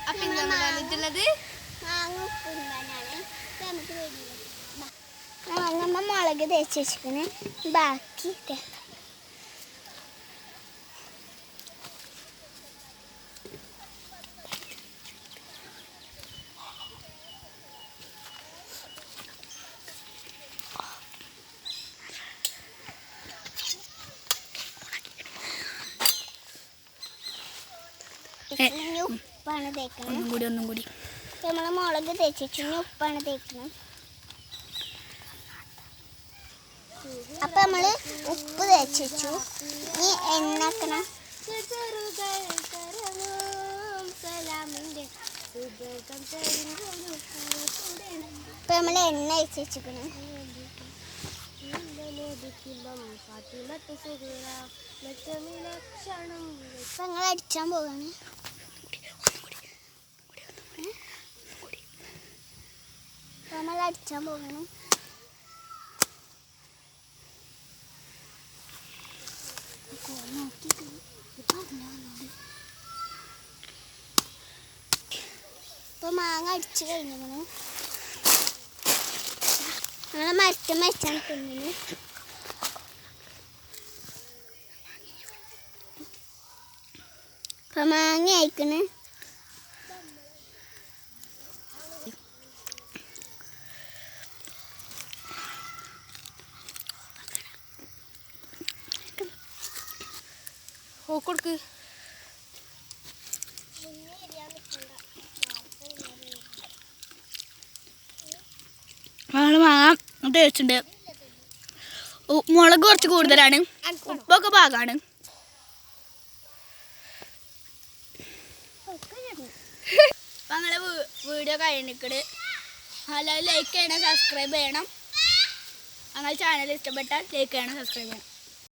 അപ്പം ഇന്ന് നമ്മൾ വന്നിട്ടുള്ളത് നമ്മൾ മുളക് തേച്ച് വെച്ചിരിക്കണേ ബാക്കി ഉപ്പാണ് തേക്കുന്നത്. ഒന്നും കൂടി നമ്മൾ മുളക് തേച്ചു ഉപ്പാണ് തേക്കുന്നത്. അപ്പൊ നമ്മള് ഉപ്പ് തേച്ചു വെച്ചു. ഈ എണ്ണക്കണം. ഇപ്പൊ നമ്മള് എണ്ണ ഒഴിച്ച് വെച്ചിരിക്കണം. ഇപ്പൊ ഞങ്ങൾ അടിച്ചാൻ പോവാണ്. നമ്മൾ അടിച്ചാൻ പോകണം. ഇപ്പൊ മാങ്ങ അടിച്ചു കഴിഞ്ഞു. ഞങ്ങളെ മരച്ചാണ് തിന്നുന്നു. ഇപ്പൊ മാങ്ങ അയക്കണ്. കൊടുക്ക്. മാങ്ങ ടേസ്റ്റ് ഉണ്ട്. മുളക് കുറച്ച് കൂടുതലാണ്, ഉപ്പൊക്കെ പാകമാണ്. അപ്പം ഞങ്ങളെ വീഡിയോ കഴിഞ്ഞിട്ട് ലൈക്ക് ചെയ്യണം, സബ്സ്ക്രൈബ് ചെയ്യണം. ഞങ്ങളുടെ ചാനൽ ഇഷ്ടപ്പെട്ടാൽ ലൈക്ക് ചെയ്യണം, സബ്സ്ക്രൈബ് ചെയ്യണം.